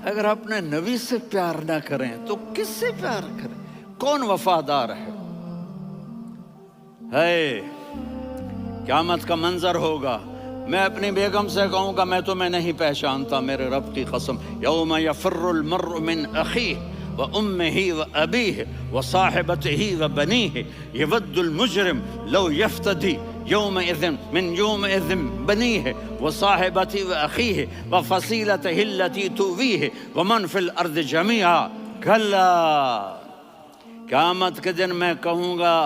اگر اپنے نبی سے پیار نہ کریں تو کس سے پیار کریں؟ کون وفادار ہے؟ قیامت کا منظر ہوگا، میں اپنی بیگم سے کہوں گا میں تمہیں نہیں پہچانتا، میرے رب کی قسم، یوم یفر المرء من اخیہ وامہ وابیہ وصاحبتہ وبنیہ یود المجرم لو یفتدی یومئذ من یومئذ بنیہ وصاحبتہ واخیہ وفصیلتہ التی تؤویہ ومن فی الارض جمیعا کلا، قیامت کے دن میں کہوں گا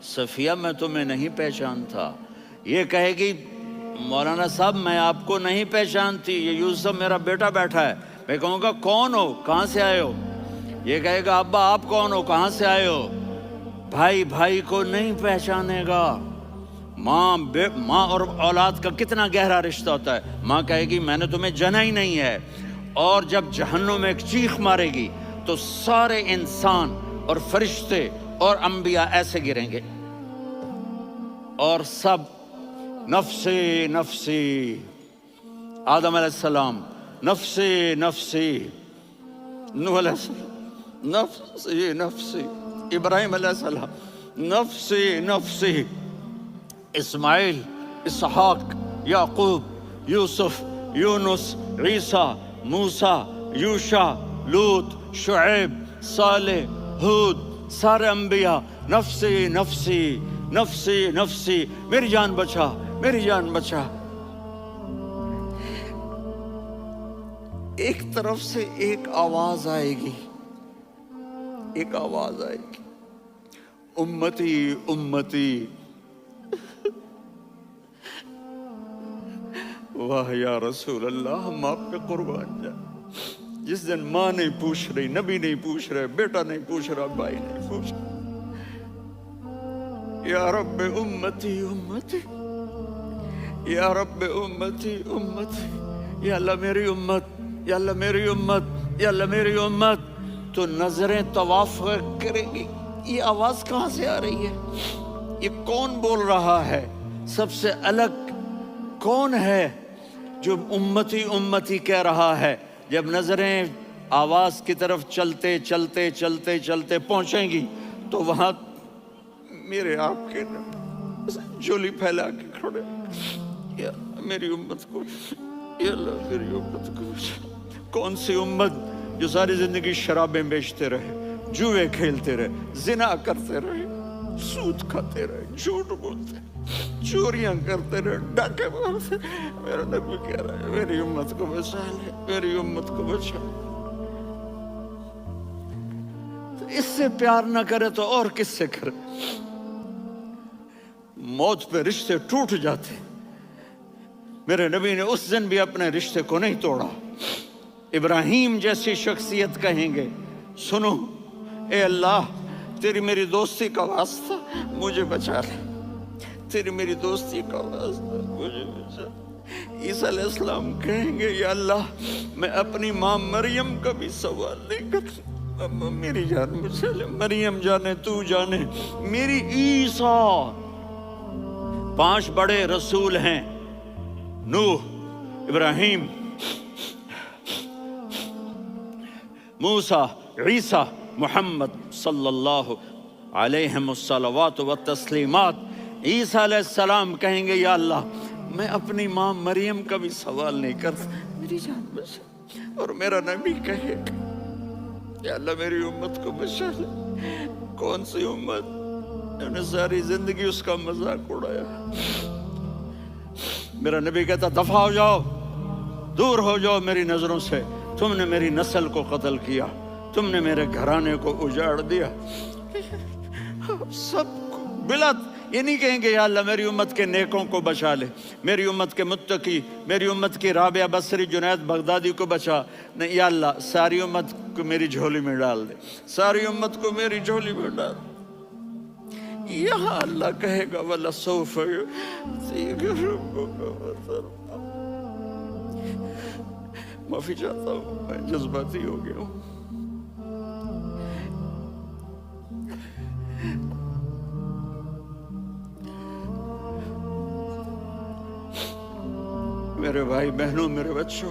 صفیہ میں تمہیں نہیں پہچانتا، یہ کہے گی مولانا صاحب میں آپ کو نہیں پہچانتی، یہ یوسف میرا بیٹا بیٹھا ہے، میں کہوں گا کون ہو، کہاں سے آئے ہو؟ یہ کہے گا ابا آپ کون ہو، کہاں سے آئے ہو؟ بھائی بھائی کو نہیں پہچانے گا۔ ماں اور اولاد کا کتنا گہرا رشتہ ہوتا ہے، ماں کہے گی میں نے تمہیں جنا ہی نہیں ہے، اور جب جہنم میں ایک چیخ مارے گی تو سارے انسان اور فرشتے اور انبیاء ایسے گریں گے اور سب نفسی نفسی، آدم علیہ السلام نفسی نفسی، نوح علیہ السلام نفسی نفسی، ابراہیم علیہ السلام نفسی نفسی، اسماعیل، اسحاق، یعقوب، یوسف، یونس، عیسیٰ، موسیٰ، یوشع، لوط، شعیب، صالح، ہود، سارے انبیاء نفسی نفسی نفسی نفسی، میری جان بچا میری جان بچا۔ ایک طرف سے ایک آواز آئے گی، ایک آواز آئے گی، امتی امتی، واہ یا رسول اللہ، ہم آپ پہ قربان جائیں۔ جس دن ماں نہیں پوچھ رہی، نبی نہیں پوچھ رہے، بیٹا نہیں پوچھ رہا، بھائی نہیں پوچھ رہا، یا رب امتی امتی، یا رب امتی امتی، یا اللہ میری امت، یا اللہ میری امت، یا اللہ میری امت، تو نظریں طواف کریں گی، یہ آواز کہاں سے آ رہی ہے؟ یہ کون بول رہا ہے؟ سب سے الگ کون ہے جو امتی امتی کہہ رہا ہے؟ جب نظریں آواز کی طرف چلتے چلتے چلتے چلتے پہنچیں گی تو وہاں میرے آپ کے جولی پھیلا کے کھڑے، یا میری امت کو، یا اللہ میری امت کو۔ کون سی امت جو ساری زندگی شرابیں بیچتے رہے، جوئے کھیلتے رہے، زنا کرتے رہے، سود کھاتے رہے، جھوٹ بولتے، چوریاں کرتے رہے، ڈاکے مارتے، میرا نبی کہہ رہا ہے میری امت کو بچا لے، میری امت کو بچا لے۔ تو اس سے پیار نہ کرے تو اور کس سے کرے؟ موت پہ رشتے ٹوٹ جاتے، میرے نبی نے اس دن بھی اپنے رشتے کو نہیں توڑا۔ ابراہیم جیسی شخصیت کہیں گے سنو اے اللہ تیری میری دوستی کا واسطہ مجھے بچا لے، تیری میری دوستی کا واسطہ مجھے بچا لے۔ عیسیٰ علیہ السلام کہیں گے یا اللہ میں اپنی ماں مریم کا بھی سوال نہیں کرتا، میری جان بچا لے، مریم جانے تو جانے میری عیسیٰ۔ 5 بڑے رسول ہیں، نوح، ابراہیم، موسیٰ، عیسیٰ، محمد صلی اللہ علیہ الصلوات والتسلیمات۔ عیسیٰ علیہ السلام کہیں گے یا اللہ میں اپنی ماں مریم کا بھی سوال نہیں کرتا، میری جان بچا۔ اور میرا نبی کہے یا اللہ میری امت کو بچا لے۔ کون سی امت جنہوں نے ساری زندگی اس کا مذاق اڑایا؟ میرا نبی کہتا دفع ہو جاؤ، دور ہو جاؤ میری نظروں سے، تم نے میری نسل کو قتل کیا، تم نے میرے گھرانے کو اجاڑ دیا۔ سب بلا یہ نہیں کہیں گے یا اللہ میری امت کے نیکوں کو بچا لے، میری امت کے متقی، میری امت کی رابعہ بصری، جنید بغدادی کو بچا، نہیں یا اللہ ساری امت کو میری جھولی میں ڈال دے، ساری امت کو میری جھولی میں ڈال دے۔ یہاں اللہ کہے گا وَلَسَوْفَ يُعْطِيكَ رَبُّكَ فَتَرْضَىٰ۔ معافی چاہتا ہوں میں جذباتی ہو گیا ہوں۔ میرے بھائی بہنوں، میرے بچوں،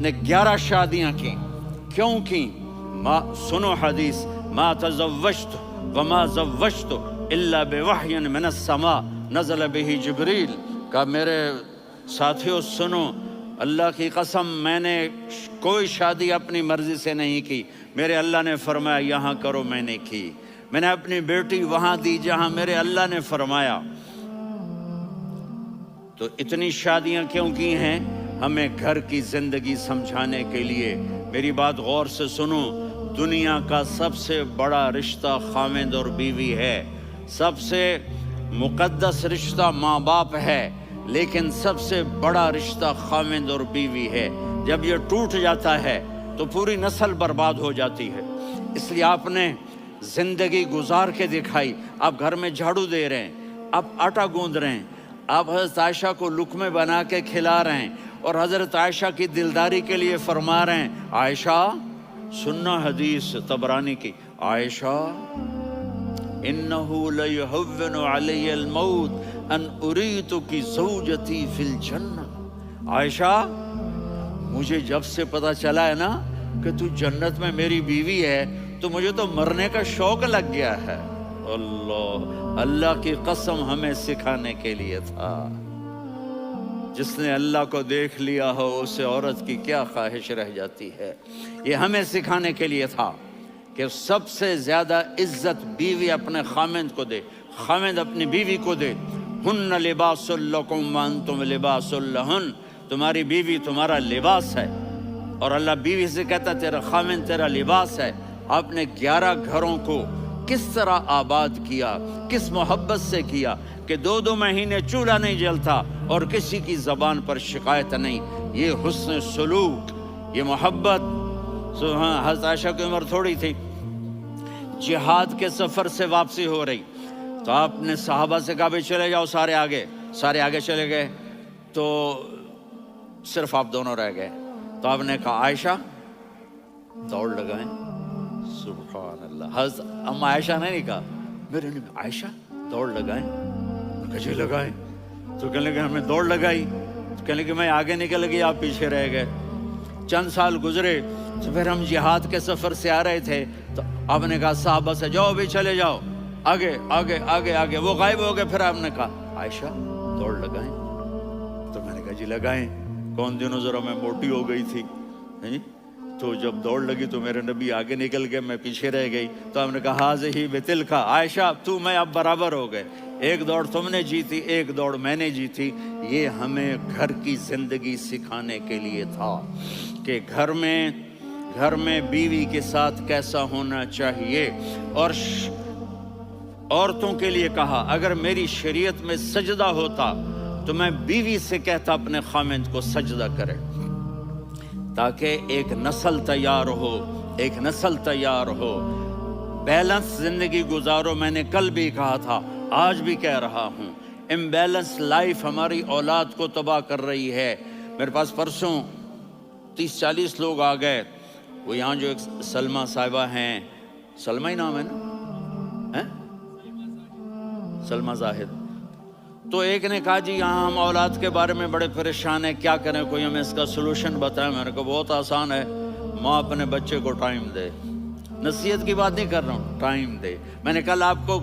نے 11 شادیاں کی. کیوں کی؟ سنو حدیث، ما تزوجت وما زوجت الا بوحی من السماء نزل به جبریل. کہا میرے ساتھیوں سنو، اللہ کی قسم میں نے کوئی شادی اپنی مرضی سے نہیں کی. میرے اللہ نے فرمایا یہاں کرو، میں نے کی. میں نے اپنی بیٹی وہاں دی جہاں میرے اللہ نے فرمایا. تو اتنی شادیاں کیوں کی ہیں؟ ہمیں گھر کی زندگی سمجھانے کے لیے. میری بات غور سے سنو، دنیا کا سب سے بڑا رشتہ خاوند اور بیوی ہے. سب سے مقدس رشتہ ماں باپ ہے، لیکن سب سے بڑا رشتہ خاوند اور بیوی ہے. جب یہ ٹوٹ جاتا ہے تو پوری نسل برباد ہو جاتی ہے. اس لیے آپ نے زندگی گزار کے دکھائی. آپ گھر میں جھاڑو دے رہے ہیں، آپ آٹا گوندھ رہے ہیں، آپ حضرت عائشہ کو لقمے بنا کے کھلا رہے ہیں، اور حضرت عائشہ کی دلداری کے لیے فرما رہے ہیں عائشہ سننا حدیث طبرانی کی، عائشہ انہو لیہون علی الموت ان اریتکی زوجتی فی الجنہ. عائشہ مجھے جب سے پتا چلا ہے نا کہ تو جنت میں میری بیوی ہے تو مجھے تو مرنے کا شوق لگ گیا ہے. اللہ کی قسم ہمیں سکھانے کے لیے تھا. جس نے اللہ کو دیکھ لیا ہو اسے عورت کی کیا خواہش رہ جاتی ہے. یہ ہمیں سکھانے کے لیے تھا کہ سب سے زیادہ عزت بیوی اپنے خاوند کو دے، خاوند اپنی بیوی کو دے. ہن لباس لکم وانتم لباس لہن. تمہاری بیوی تمہارا لباس ہے، اور اللہ بیوی سے کہتا تیرا خاوند تیرا لباس ہے. آپ نے 11 گھروں کو کس طرح آباد کیا، کس محبت سے کیا کہ 2 مہینے چولہا نہیں جلتا اور کسی کی زبان پر شکایت نہیں. یہ حسن سلوک، یہ محبت. حضرت عائشہ کی عمر تھوڑی تھی، جہاد کے سفر سے واپسی ہو رہی تو آپ نے صحابہ سے کہا بھی چلے جاؤ سارے آگے چلے گئے تو صرف آپ دونوں رہ گئے. تو آپ نے کہا عائشہ دوڑ لگائیں. سبحان اللہ. حضرت اما عائشہ نے نہیں کہا، میرے نے عائشہ دوڑ لگائیں. کجے لگائیں تو کہنے لگے ہمیں دوڑ لگائی. تو کہنے لگے میں آگے نکل گئی، آپ پیچھے رہ گئے. چند سال گزرے تو پھر ہم جہاد کے سفر سے آ رہے تھے تو آپ نے کہا صحابہ سے جاؤ بھی چلے جاؤ آگے آگے آگے آگے. وہ غائب ہو گئے. پھر آپ نے کہا عائشہ دوڑ لگائیں. تو میں نے کہا جی لگائیں. کون دنوں ذرا میں موٹی ہو گئی تھی، تو جب دوڑ لگی تو میرے نبی آگے نکل گئے، میں پیچھے رہ گئی. تو ہم نے کہا ہاذہ بتلک، عائشہ تو میں اب برابر ہو گئے. ایک دوڑ تم نے جیتی، ایک دوڑ میں نے جیتی. یہ ہمیں گھر کی زندگی سکھانے کے لیے تھا کہ گھر میں بیوی کے ساتھ کیسا ہونا چاہیے. اور عورتوں کے لیے کہا اگر میری شریعت میں سجدہ ہوتا تو میں بیوی سے کہتا اپنے خاوند کو سجدہ کرے، تاکہ ایک نسل تیار ہو. بیلنس زندگی گزارو. میں نے کل بھی کہا تھا، آج بھی کہہ رہا ہوں، امبیلنس لائف ہماری اولاد کو تباہ کر رہی ہے. میرے پاس پرسوں 30-40 لوگ آ گئے. وہ یہاں جو ایک سلمہ صاحبہ ہیں، سلمہ ہی نام ہے نا، سلمہ زاہد. تو ایک نے کہا جی یہاں ہم اولاد کے بارے میں بڑے پریشان ہیں، کیا کریں، کوئی ہمیں اس کا سلوشن بتائیں. میں نے کہا بہت آسان ہے، ماں اپنے بچے کو ٹائم دے. نصیحت کی بات نہیں کر رہا ہوں، ٹائم دے. میں نے کل آپ کو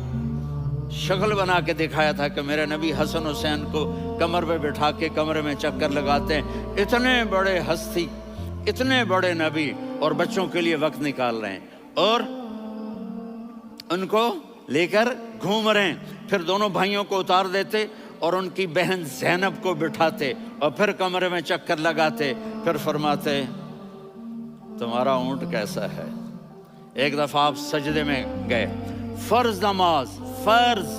شکل بنا کے دکھایا تھا کہ میرے نبی حسن حسین کو کمر پہ بٹھا کے کمرے میں چکر لگاتے ہیں. اتنے بڑے ہستی، اتنے بڑے نبی، اور بچوں کے لیے وقت نکال رہے ہیں اور ان کو لے کر گھوم رہے ہیں. پھر دونوں بھائیوں کو اتار دیتے اور ان کی بہن زینب کو بٹھاتے اور پھر کمرے میں چکر لگاتے. پھر فرماتے تمہارا اونٹ کیسا ہے. ایک دفعہ آپ سجدے میں گئے، فرض نماز، فرض،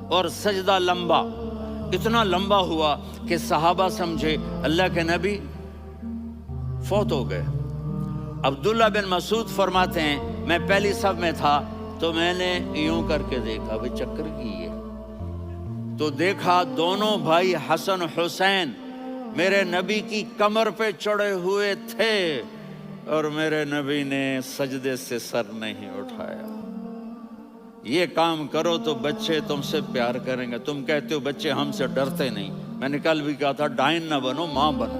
اور سجدہ لمبا، اتنا لمبا ہوا کہ صحابہ سمجھے اللہ کے نبی فوت ہو گئے. عبداللہ بن مسعود فرماتے ہیں میں پہلی صف میں تھا تو میں نے یوں کر کے دیکھا بھی چکر کی ہے، تو دیکھا دونوں بھائی حسن حسین میرے نبی کی کمر پہ چڑھے ہوئے تھے اور میرے نبی نے سجدے سے سر نہیں اٹھایا. یہ کام کرو تو بچے تم سے پیار کریں گے. تم کہتے ہو بچے ہم سے ڈرتے نہیں. میں نے کل بھی کہا تھا ڈائن نہ بنو، ماں بنو.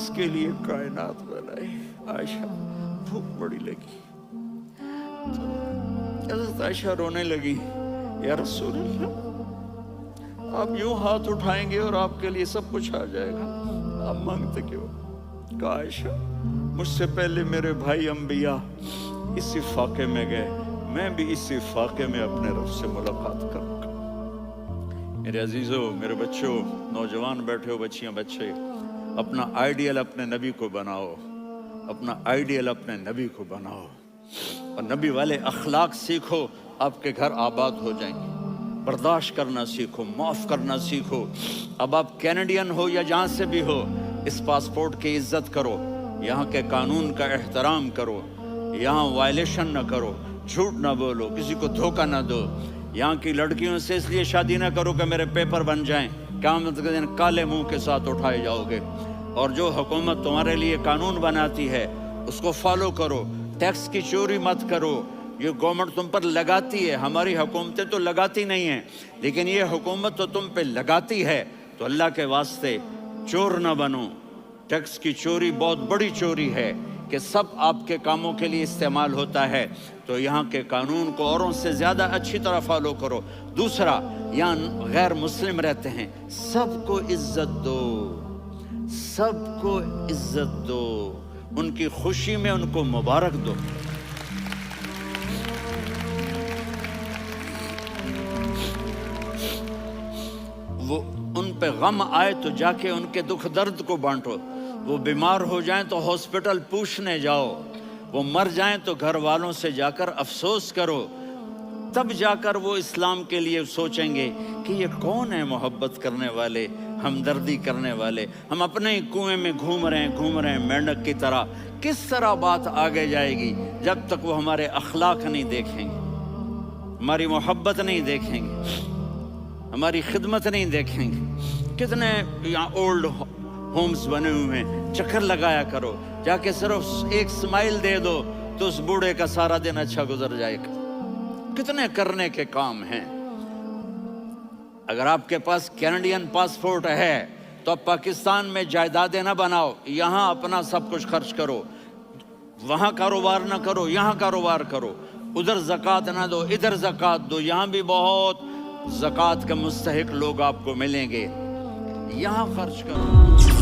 جس کے لیے کائنات بنائی. عائشہ بھوک بڑی لگی تو حضرت عائشہ رونے لگی. یا رسول اللہ، آپ یوں ہاتھ اٹھائیں گے اور آپ کے لیے سب کچھ آ جائے گا، آپ مانگتے کیوں؟ کہا عائشہ مجھ سے پہلے میرے بھائی انبیاء اسی فاقے میں گئے، میں بھی اسی فاقے میں اپنے رب سے ملاقات کروں گا. میرے عزیزوں، میرے بچوں، نوجوان بیٹھے ہو، بچیاں بچے، اپنا آئیڈیل اپنے نبی کو بناؤ، اپنا آئیڈیل اپنے نبی کو بناؤ اور نبی والے اخلاق سیکھو، آپ کے گھر آباد ہو جائیں گے. برداشت کرنا سیکھو، معاف کرنا سیکھو. اب آپ کینیڈین ہو یا جہاں سے بھی ہو، اس پاسپورٹ کی عزت کرو، یہاں کے قانون کا احترام کرو، یہاں وائلیشن نہ کرو، جھوٹ نہ بولو، کسی کو دھوکہ نہ دو. یہاں کی لڑکیوں سے اس لیے شادی نہ کرو کہ میرے پیپر بن جائیں، قیامت کے دن کالے منہ کے ساتھ اٹھائے جاؤ گے. اور جو حکومت تمہارے لیے قانون بناتی ہے اس کو فالو کرو. ٹیکس کی چوری مت کرو، یہ گورنمنٹ تم پر لگاتی ہے. ہماری حکومتیں تو لگاتی نہیں ہیں، لیکن یہ حکومت تو تم پہ لگاتی ہے. تو اللہ کے واسطے چور نہ بنو. ٹیکس کی چوری بہت بڑی چوری ہے کہ سب آپ کے کاموں کے لیے استعمال ہوتا ہے. تو یہاں کے قانون کو اوروں سے زیادہ اچھی طرح فالو کرو. دوسرا، یہاں غیر مسلم رہتے ہیں، سب کو عزت دو، سب کو عزت دو، ان کی خوشی میں ان کو مبارک دو. وہ ان پہ غم آئے تو جا کے ان کے دکھ درد کو بانٹو. وہ بیمار ہو جائیں تو ہاسپٹل پوچھنے جاؤ، وہ مر جائیں تو گھر والوں سے جا کر افسوس کرو. تب جا کر وہ اسلام کے لیے سوچیں گے کہ یہ کون ہے محبت کرنے والے، ہمدردی کرنے والے. ہم اپنے ہی کنویں میں گھوم رہے ہیں مینڈک کی طرح. کس طرح بات آگے جائے گی جب تک وہ ہمارے اخلاق نہیں دیکھیں گے، ہماری محبت نہیں دیکھیں گے، ہماری خدمت نہیں دیکھیں گے. کتنے یہاں اولڈ ہومز بنے ہوئے ہیں، چکر لگایا کرو، جا کے صرف ایک سمائل دے دو تو اس بوڑھے کا سارا دن اچھا گزر جائے گا. کتنے کرنے کے کام ہیں. اگر آپ کے پاس کینیڈین پاسپورٹ ہے تو اب پاکستان میں جائیدادیں نہ بناؤ، یہاں اپنا سب کچھ خرچ کرو. وہاں کاروبار نہ کرو، یہاں کاروبار کرو. ادھر زکوٰۃ نہ دو، ادھر زکوٰۃ دو. یہاں بھی بہت زکوٰۃ کے مستحق لوگ آپ کو ملیں گے، یہاں خرچ کرو.